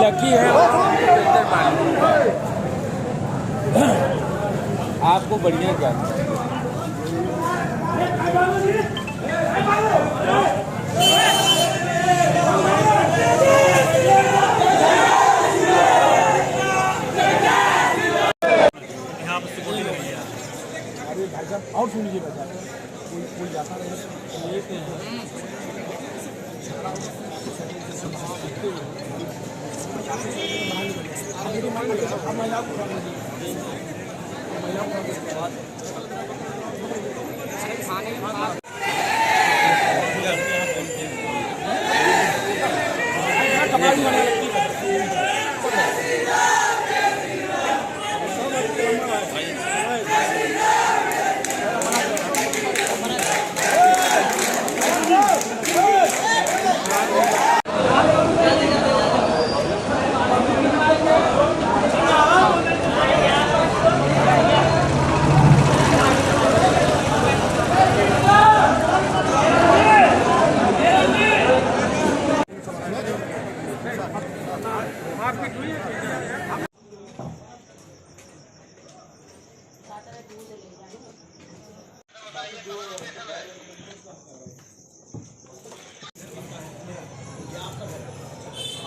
Lucky है आपको बढ़िया क्या और सुन लीजिए बच्चा कोई जाता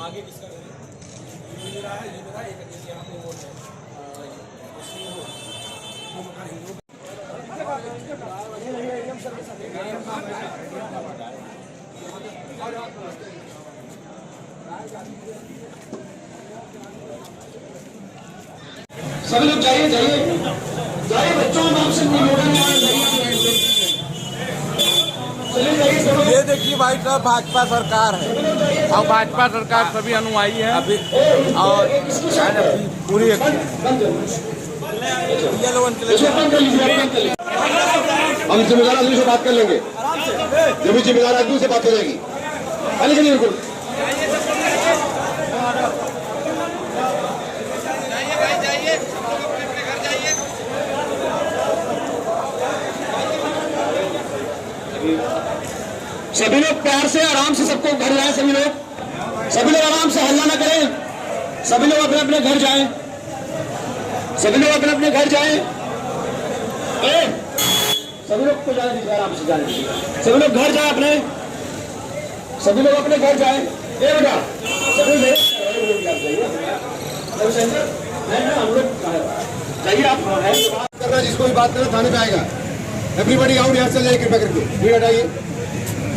आगे किसका करें? ये मेरा है, ये मेरा एक यहाँ पे वो है वो मकान हिंदू सभी लोग जाइए जाइए जाइए बच्चों नाम से ये देखिए भाई साहब भाजपा सरकार है और भाजपा सरकार सभी अनुयायी है अभी और पूरी हम जिम्मेदार आदमी से बात कर लेंगे जब भी जिम्मेदार आदमी से बात हो जाएगी खाली चलिए बिल्कुल सभी लोग प्यार से आराम से सबको घर जाएं सभी लोग आराम से हल्ला ना करें सभी लोग अपने अपने घर जाएं सभी लोग अपने अपने घर जाएं सभी लोग को जाने दीजिए आराम से जाने दीजिए सभी लोग घर जाएं अपने सभी लोग अपने घर जाएं बेटा सभी हम लोग जाइए आप बात करना जिसको भी बात करना थाने पे आएगा एवरीबॉडी आउट यहाँ से जाइए कृपया करके भीड़ हटाइए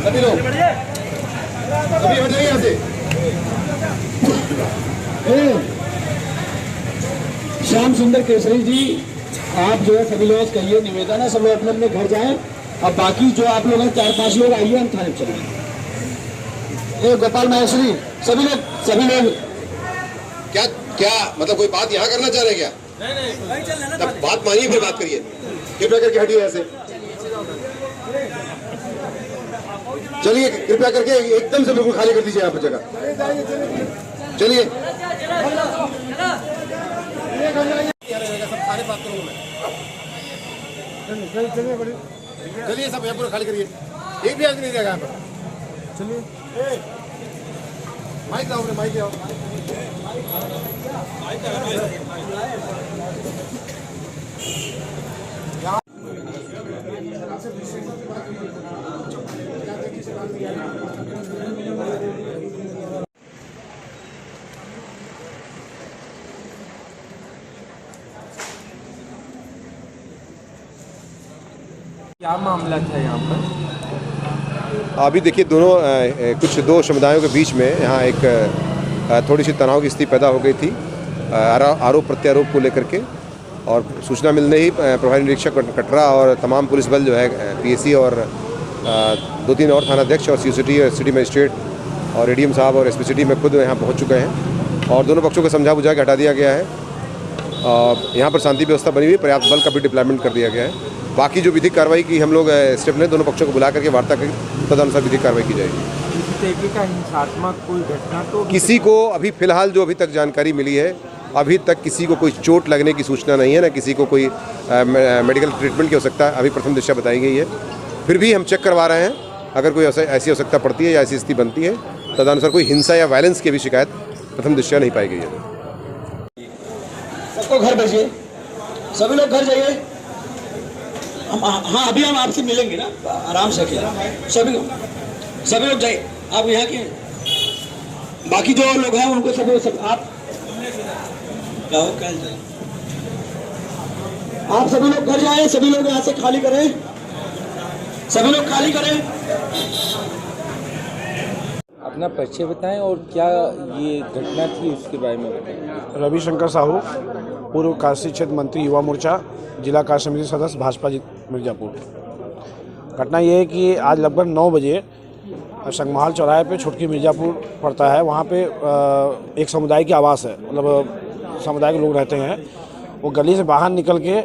सभी लोग अभी हट जाइए यहाँ से श्याम सुंदर केसरी जी आप जो है सभी लोग कहिए निवेदन है सब लोग अपने अपने घर जाएं और बाकी जो आप लोग हैं 4-5 लोग आइए हम थाने चलेंगे गोपाल महेश्वरी सभी लोग क्या क्या मतलब कोई बात यहाँ करना चाह रहे क्या नहीं तब बात मानिए फिर बात करिए कृपया करके हटिए ऐसे चलिए कृपया करके एकदम से बिल्कुल खाली कर दीजिए यहाँ पर जगह चलिए चलिए सब यहाँ पर खाली करिए एक भी आदमी नहीं रहेगा यहाँ पर चलिए माइक लाओ माइक लाओ क्या मामला था यहाँ पर? अभी देखिए कुछ दो समुदायों के बीच में यहाँ एक थोड़ी सी तनाव की स्थिति पैदा हो गई थी आरोप प्रत्यारोप को लेकर के। और सूचना मिलने ही प्रभारी निरीक्षक कटरा और तमाम पुलिस बल जो है पीएसी और 2-3 और थानाध्यक्ष और सीसीटी और सिटी मजिस्ट्रेट और एडीएम साहब और एसपी सिटी में खुद यहाँ पहुँच चुके हैं और दोनों पक्षों को समझा बुझा के हटा दिया गया है। यहाँ पर शांति व्यवस्था बनी हुई, पर्याप्त बल का भी डिप्लॉयमेंट कर दिया गया है। बाकी जो विधिक कार्रवाई की हम लोग स्टेप लें, दोनों पक्षों को बुला करके वार्ता कर तदनुसार विधिक कार्रवाई की जाएगी। किसी तरीके का हिंसात्मक कोई घटना तो किसी को अभी फिलहाल जो अभी तक जानकारी मिली है, अभी तक किसी को कोई चोट लगने की सूचना नहीं है, ना किसी को कोई मेडिकल ट्रीटमेंट की आवश्यकता अभी प्रथम दृष्टया बताई गई है। फिर भी हम चेक करवा रहे हैं, अगर कोई ऐसी आवश्यकता पड़ती है या ऐसी स्थिति बनती है तदनुसार कोई हिंसा या वायलेंस की भी शिकायत प्रथम दृष्टया नहीं पाई गई है। सबको घर भेजिए, सभी लोग घर जाइए। हाँ, अभी हम आपसे मिलेंगे ना, आराम से अकेले सभी लोग जाइए। आप यहाँ के बाकी जो लोग हैं उनको सब आप जाओ, कल जाइए। आप सभी लोग घर जाएं, सभी लोग यहाँ से खाली करें, सभी लोग खाली करें। अपना परिचय बताएं और क्या ये घटना थी उसके बारे में बताएं। रविशंकर साहू, पूर्व काशी क्षेत्र मंत्री, युवा मोर्चा, जिला कार्य समिति सदस्य, भाजपा मिर्जापुर। घटना ये है कि आज लगभग 9 बजे संगमहाल चौराहे पे छुटकी मिर्जापुर पड़ता है, वहाँ पे एक समुदाय की आवास है, मतलब समुदाय के लोग रहते हैं। वो गली से बाहर निकल के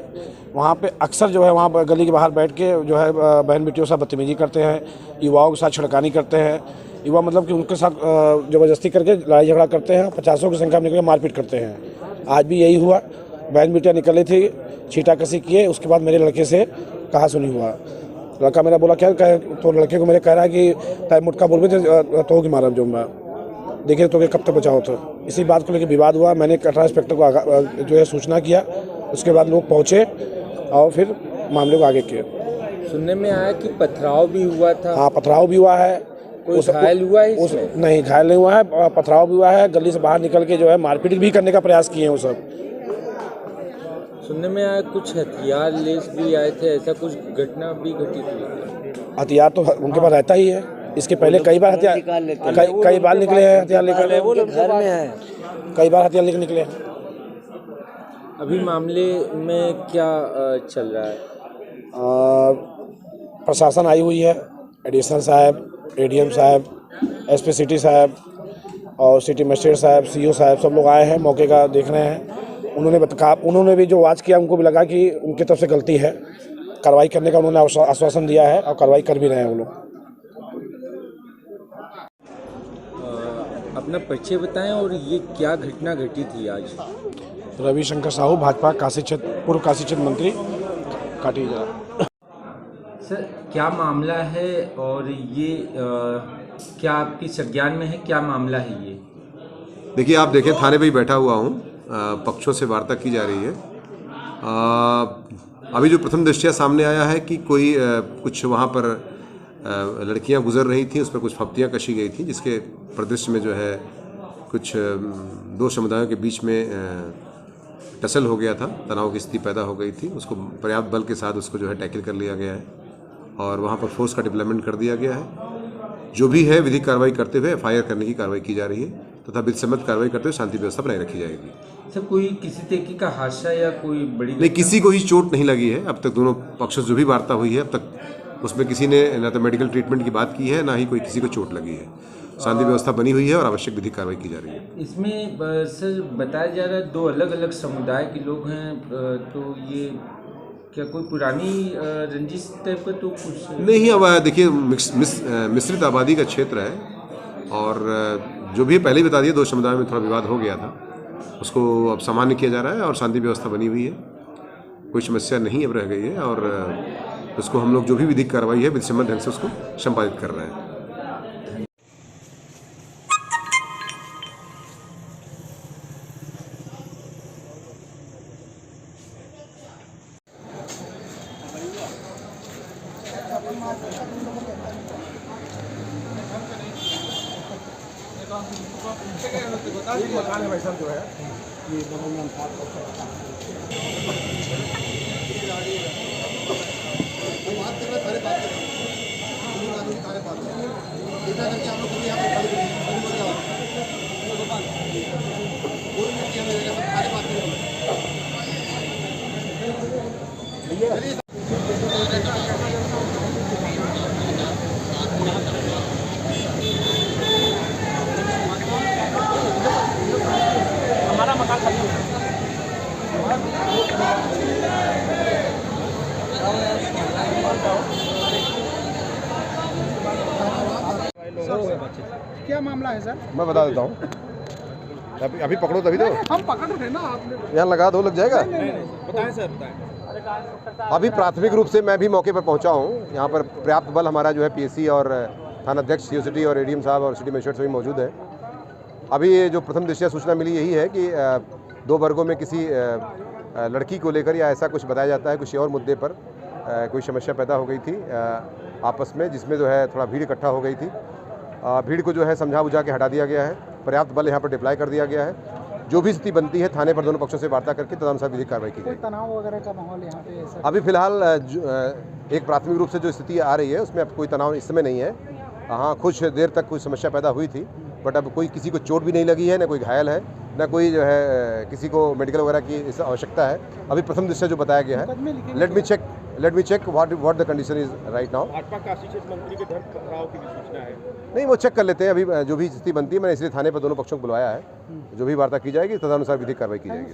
वहाँ पे अक्सर जो है वहाँ पर गली के बाहर बैठ के जो है बहन बेटियों से बदतमीजी करते हैं, युवाओं के साथ छिड़कानी करते हैं। युवा मतलब कि उनके साथ ज़बरदस्ती करके लड़ाई झगड़ा करते हैं, 50 की संख्या में निकल मारपीट करते हैं। आज भी यही हुआ, बहन बेटियाँ निकली थी, छीटाकसी किए, उसके बाद मेरे लड़के से कहा सुनी हुआ। लड़का मेरा बोला क्या कहे, तो लड़के को मेरे कह रहा है कि टाइम मुटका बोल भी तो कि मारा जो मैं देखिए तो कब तक बचाओ। तो इसी बात को लेकर विवाद हुआ। मैंने कटरा इंस्पेक्टर को जो है सूचना किया, उसके बाद लोग पहुँचे और फिर मामले को आगे किए। सुनने में आया कि पथराव भी हुआ था। हाँ, पथराव भी हुआ है। कोई घायल हुआ है इसमें? नहीं, घायल नहीं हुआ है, पथराव भी हुआ है। गली से बाहर निकल के जो है मारपीट भी करने का प्रयास किए हैं वो सब। सुनने में आया कुछ हथियार लेस भी आए थे, ऐसा कुछ घटना भी घटित हुई? हथियार तो उनके पास रहता ही है। इसके पहले कई बार हथियार कई बार निकले हैं, हथियार लेकर वो लोग घर में है, कई बार हथियार लेकर निकले हैं। अभी मामले में क्या चल रहा है? प्रशासन आई हुई है, एडिशनल साहब, एडीएम साहब, एसपी सिटी साहब और सिटी मजिस्ट्रेट साहब, सीओ साहब, सब लोग आए हैं, मौके का देख रहे हैं। उन्होंने भी जो वाच किया उनको भी लगा कि उनकी तरफ से गलती है, कार्रवाई करने का उन्होंने आश्वासन दिया है और कार्रवाई कर भी रहे हैं वो लोग। अपना परिचय बताएं और ये क्या घटना घटी थी आज? रविशंकर साहू, भाजपा काशी क्षेत्र, पूर्व काशी क्षेत्र मंत्री, काटी जिला। सर, क्या मामला है और ये क्या आपकी संज्ञान में है, क्या मामला है ये? देखिए, आप देखें, थाने पे ही बैठा हुआ हूँ, पक्षों से वार्ता की जा रही है। अभी जो प्रथम दृष्टया सामने आया है कि कोई कुछ वहाँ पर लड़कियाँ गुजर रही थी, उस पर कुछ फप्तियाँ कशी गई थी, जिसके परिदृश्य में जो है कुछ दो समुदायों के बीच में टसल हो गया था, तनाव की स्थिति पैदा हो गई थी। उसको पर्याप्त बल के साथ उसको जो है टैकल कर लिया गया है और वहाँ पर फोर्स का डिप्लॉयमेंट कर दिया गया है। जो भी है विधिक कार्रवाई करते हुए एफआईआर करने की कार्रवाई की जा रही है तथा विधिसम्मत कार्रवाई करते हुए शांति व्यवस्था बनाए रखी जाएगी। सर, कोई किसी तरीके का हादसा या कोई बड़ी नहीं, किसी को ही चोट नहीं लगी है। अब तक दोनों पक्षों से जो भी वार्ता हुई है, अब तक उसमें किसी ने न तो मेडिकल ट्रीटमेंट की बात की है, ना ही कोई किसी को चोट लगी है। शांति व्यवस्था बनी हुई है और आवश्यक विधिक कार्रवाई की जा रही है। इसमें सर बताया जा रहा है 2 अलग अलग समुदाय के लोग हैं, तो ये क्या कोई पुरानी रंजिश टाइप का तो कुछ नहीं? अब देखिए, मिश्रित आबादी का क्षेत्र है और जो भी पहले ही बता दिया, 2 समुदायों में थोड़ा विवाद हो गया था, उसको अब सामान्य किया जा रहा है और शांति व्यवस्था बनी हुई है, कोई समस्या नहीं अब रह गई है और उसको हम लोग जो भी विधिक कार्रवाई है विधिसम्मत ढंग से उसको संपादित कर रहे हैं। मकान है भाई साहब जो है ये हमारा मकान खाली है। क्या मामला है सर? मैं बता देता हूँ। अभी पकड़ो तभी तो हम पकड़ रहे ना, आपने यहाँ लगा दो, लग जाएगा। बताएं सर, बताएं। अभी प्राथमिक रूप से मैं भी मौके पर पहुंचा हूं। यहाँ पर पर्याप्त बल हमारा जो है पीएससी और थाना अध्यक्ष सीओ सिटी और एडीएम साहब और सिटी मजिस्ट्रेट सभी मौजूद हैं। अभी ये जो प्रथम दृष्टया सूचना मिली यही है कि दो वर्गों में किसी लड़की को लेकर या ऐसा कुछ बताया जाता है, किसी और मुद्दे पर कोई समस्या पैदा हो गई थी आपस में, जिसमें जो है थोड़ा भीड़ इकट्ठा हो गई थी। भीड़ को जो है समझा बुझा के हटा दिया गया है। पर्याप्त बल यहाँ पर डिप्लॉय कर दिया गया है। जो भी स्थिति बनती है थाने पर दोनों पक्षों से वार्ता करके तदनुसार विधिक कार्रवाई की जाएगी। तनाव वगैरह का माहौल यहाँ पे ऐसा? अभी फिलहाल एक प्राथमिक रूप से जो स्थिति आ रही है उसमें अब कोई तनाव इस समय नहीं है। हाँ, कुछ देर तक कोई समस्या पैदा हुई थी, बट अब कोई किसी को चोट भी नहीं लगी है, न कोई घायल है, न कोई जो है किसी को मेडिकल वगैरह की इस आवश्यकता है। अभी प्रथम दृष्टया जो बताया गया है। Let me check what the condition is right now. Bhajpa Kashi क्षेत्र मंत्री के घर पथराव की भी सूचना है। नहीं, वो चेक कर लेते हैं। अभी जो भी स्थिति बनती है मैंने इसलिए थाने पर दोनों पक्षों को बुलाया है। जो भी वार्ता की जाएगी तदनुसार विधिक कार्रवाई की जाएगी।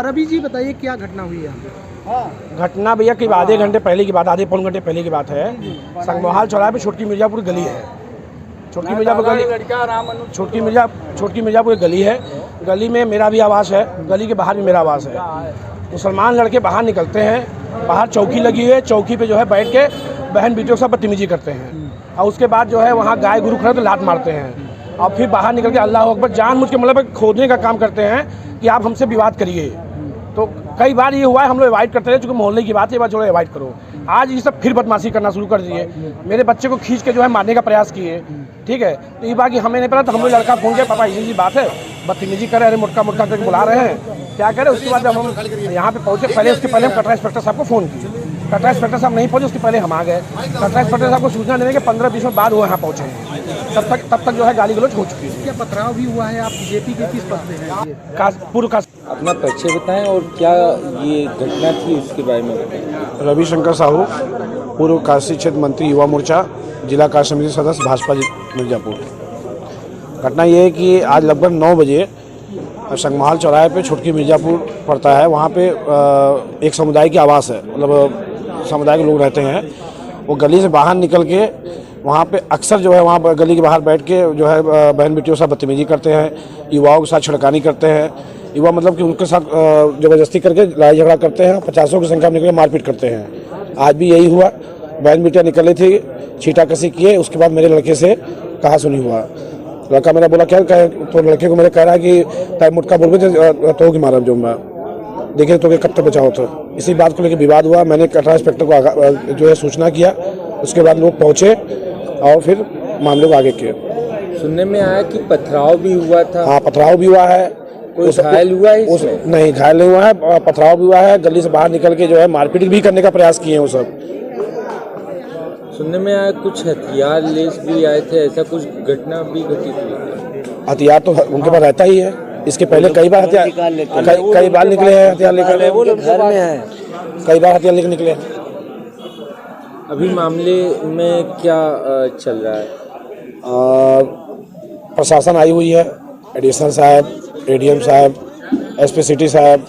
रवि जी बताइए क्या घटना हुई है? घटना भैया करीब आधे घंटे पहले की बात, आधे पौन घंटे पहले की बात है। संगमोहाल चौराहे पे छोटकी मिर्जापुर गली है। छोटकी मिर्जापुर गली है। गली में मेरा भी आवास है, गली के बाहर भी मेरा आवास है। मुसलमान लड़के बाहर निकलते हैं, बाहर चौकी लगी हुई है, चौकी पे जो है बैठ के बहन बेटियों के साथ बदतमीजी करते हैं। और उसके बाद जो है वहाँ गाय गुरु खड़े तो लात मारते हैं। और फिर बाहर निकल के अल्लाह अकबर जानबूझ के मतलब खोदने का काम करते हैं कि आप हमसे विवाद करिए। तो कई बार ये हुआ है, हम लोग अवॉइड करते रहे, चूँकि मोहल्ले की बात है, ये बात थोड़ा अवॉइड करो। आज ये सब फिर बदमाशी करना शुरू कर दिए। मेरे बच्चे को खींच के जो है मारने का प्रयास किए। ठीक है, तो ये बात कि हमें नहीं पता, तो हम लोग लड़का फोन किया, पापा ये बात है, बदतमीजी कर रहे हैं, मुटका मुटका करके बुला रहे हैं, क्या करें। उसके बाद जब हम यहाँ पे पहुँचे, उसके पहले हम कटरा इंस्पेक्टर साहब को फ़ोन किए। कटरा इंस्पेक्टर साहब नहीं पहुँचे, उसके पहले हम आ गए। कटरा इंस्पेक्टर साहब को सूचना देने के 15-20 मिनट बाद वो यहाँ पहुँचे हैं। तब तक जो है गाली गलौज हो चुकी है। क्या पथराव भी हुआ है? आप बीजेपी के किस पद पे हैं? पूर्व का अपना परिचय बताएं और क्या ये घटना थी उसके बारे में बताएं। रविशंकर साहू, पूर्व काशी क्षेत्र मंत्री, युवा मोर्चा, जिला कार्य समिति सदस्य, भाजपा मिर्जापुर। घटना ये है कि आज लगभग 9 बजे संगमोहाल चौराहे पे छोटकी मिर्जापुर पड़ता है, वहाँ पे एक समुदाय की आवास है, मतलब समुदाय के लोग रहते हैं। वो गली से बाहर निकल के वहाँ पे अक्सर जो है वहाँ गली के बाहर बैठ के जो है बहन बेटियों के साथ बदतमीजी करते हैं, युवाओं के साथ छिड़कानी करते हैं। युवा मतलब कि उनके साथ ज़बरदस्ती करके लड़ाई झगड़ा करते हैं, 50 की संख्या में निकल मारपीट करते हैं। आज भी यही हुआ। बहन बेटियाँ निकली थी, छीटाकसी किए, उसके बाद मेरे लड़के से कहा सुनी हुआ। लड़का मेरा बोला क्या कहे, तो लड़के को मेरे कह रहा है कि टाइम मुटका बोल के तो कि मारा जो मैं देखिए तो कब तक बचाओ। तो इसी बात को लेकर विवाद हुआ। मैंने कटरा इंस्पेक्टर को जो है सूचना किया, उसके बाद लोग पहुँचे और फिर मामले को आगे किए। सुनने में आया कि पथराव भी हुआ था। हाँ, पथराव भी हुआ है। कोई घायल हुआ है इसमें? नहीं, घायल नहीं हुआ है। पथराव भी हुआ है। गली से बाहर निकल के जो है मारपीट भी करने का प्रयास किए हैं वो सब। सुनने में आया कुछ हथियार लेस भी आए थे, ऐसा कुछ घटना भी घटित हुई? हथियार तो उनके पास रहता ही है। इसके पहले कई बार हथियार कई बार निकले हैं, हथियार लेकर घर में है, कई बार हथियार लेकर निकले। अभी मामले में क्या चल रहा है? प्रशासन आई हुई है, एडिशनल साहब, एडीएम साहब, एसपी सिटी साहब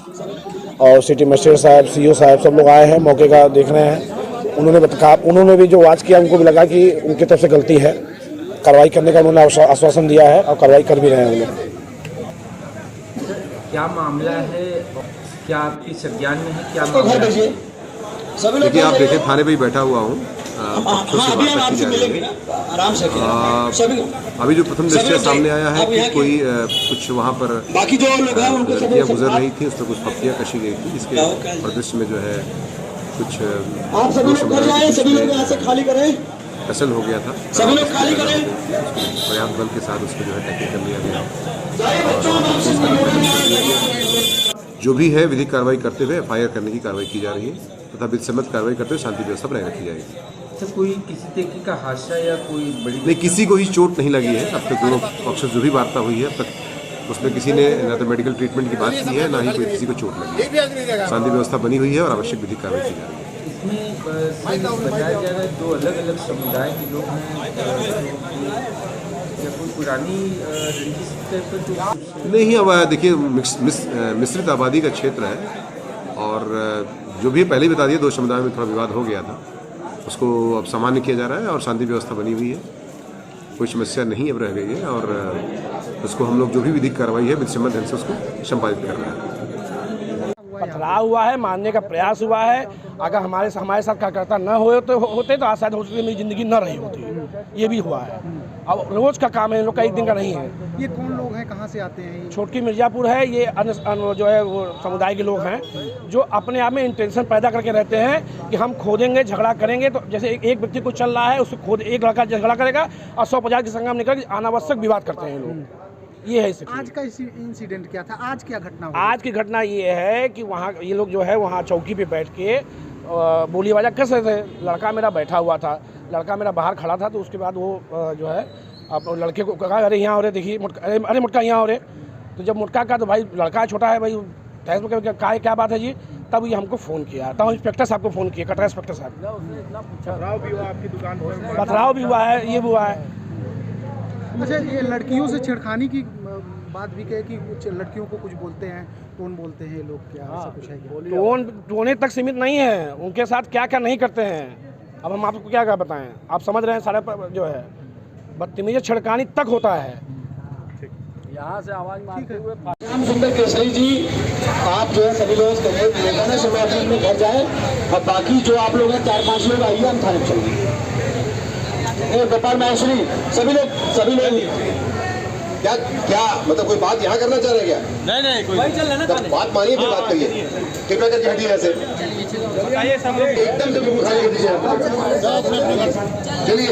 और सिटी मजिस्ट्रेट साहब, सीओ साहब, सब लोग आए हैं, मौके का देख रहे हैं। उन्होंने भी जो वाच किया, उनको भी लगा कि उनकी तरफ से गलती है, कार्रवाई करने का उन्होंने आश्वासन दिया है और कार्रवाई कर भी रहे हैं वो लोग। क्या मामला है? क्या आपके संज्ञान में है, क्या उसको घर मामला है? भेजिए सभी लोग। देखिए आप देखें थाने पे ही बैठा हुआ हूँ, पक्षों से अभी हम वार्ता की आपसे जा रही मिलेंगे है। ना, आराम से सभी अभी जो प्रथम दृष्टया लोग सामने आया है आप कि यहाँ कोई कुछ वहाँ पर बाकी जो लोग हैं उनको सभी लड़कियाँ गुजर रही थी, उस पर कुछ पपतियाँ कशी गई थी, जिसके परिदृश्य में जो है कुछ आप सभी लोग घर जाएं, सभी लोग यहाँ से खाली करें, फसल हो गया था। सभी लोग खाली करें। पर्याप्त बल के साथ उसको जो है टैकल कर लिया गया। जो भी है विधिक कार्रवाई करते हुए FIR करने की कार्रवाई की जा रही है तथा विधिसम्मत कार्रवाई करते हुए शांति व्यवस्था बनाए रखी जाएगी। तो कोई किसी तरीके का हादसा या कोई बड़ी नहीं, किसी को ही चोट नहीं लगी है। अब तक दोनों पक्षों से जो भी वार्ता हुई है अब तक उसमें किसी ने ना तो मेडिकल ट्रीटमेंट की बात की है, ना ही कोई किसी को चोट लगी है। शांति व्यवस्था बनी हुई है और आवश्यक विधिक कार्रवाई की जा रही है। इसमें बताया जा रहा है 2 अलग-अलग समुदाय के लोग हैं, या कोई पुरानी रंजिश टाइप का जो नहीं, अब देखिए मिश्रित आबादी का क्षेत्र है और जो भी पहले ही बता दिया 2 समुदायों में थोड़ा विवाद हो गया था, उसको अब सामान्य किया जा रहा है और शांति व्यवस्था बनी हुई है, कोई समस्या नहीं अब रह गई है और उसको हम लोग जो भी विधिक कार्रवाई है विधिसम्मत ढंग से उसको संपादित कर रहे हैं। पथराव हुआ है, मारने का प्रयास हुआ है। अगर हमारे साथ कार्यकर्ता न होते तो आज शायद हॉस्पिटल में ज़िंदगी न रही होती। ये भी हुआ है। अब रोज़ का काम है, इन लोग का एक दिन का नहीं है। ये कौन लोग हैं, कहाँ से आते हैं? छोटकी मिर्ज़ापुर है, ये अन्य जो है वो समुदाय के लोग हैं जो अपने आप में इंटेंशन पैदा करके रहते हैं कि हम खोदेंगे, झगड़ा करेंगे। तो जैसे एक व्यक्ति को चल रहा है, उसको एक लड़का झगड़ा करेगा और 100-50 की संख्या में निकल के अनावश्यक विवाद करते हैं लोग। ये है स्थिति। आज का इंसिडेंट क्या था? आज क्या घटना हुई? आज की घटना ये है कि वहाँ ये लोग जो है वहाँ चौकी पे बैठ के बोली बाजा कर रहे थे। लड़का मेरा बैठा हुआ था, लड़का मेरा बाहर खड़ा था। तो उसके बाद वो जो है अब लड़के को कहा अरे यहाँ हो रहे, देखिए अरे मुटका यहाँ हो रहे। तो जब मुटका का तो भाई लड़का छोटा है भाई, तहस में क्या बात है जी। तब ये हमको फ़ोन किया, तब इंस्पेक्टर साहब को फ़ोन किया, कटरा इंस्पेक्टर साहब। पथराव भी हुआ आपकी दुकान पर? पथराव भी हुआ है, ये भी हुआ है। अच्छा, ये लड़कियों से छेड़खानी की बात भी कहे कि कुछ लड़कियों को कुछ बोलते हैं, टोन बोलते हैं लोग, क्या ऐसा कुछ है क्या? टोने तक सीमित नहीं है, उनके साथ क्या क्या नहीं करते हैं। अब हम आपको क्या बताएं, आप समझ रहे हैं। सारे जो है बदतमीजी छिड़कानी तक होता है। यहाँ से आवाज़ मारते हुए राम सुंदर केसरी जी, आप जो है सभी लोग निवेदन है सुबह अपने घर जाए और बाकी जो आप लोग हैं 4-5 लोग आइए, हम थाने चलेंगे। गोपाल माहेश्वरी सभी लोग क्या मतलब कोई बात यहाँ करना चाह रहे क्या? नहीं कोई तब बात मानिए फिर बात करिए। कृपया करके हटिए ऐसे, एकदम से चलिए।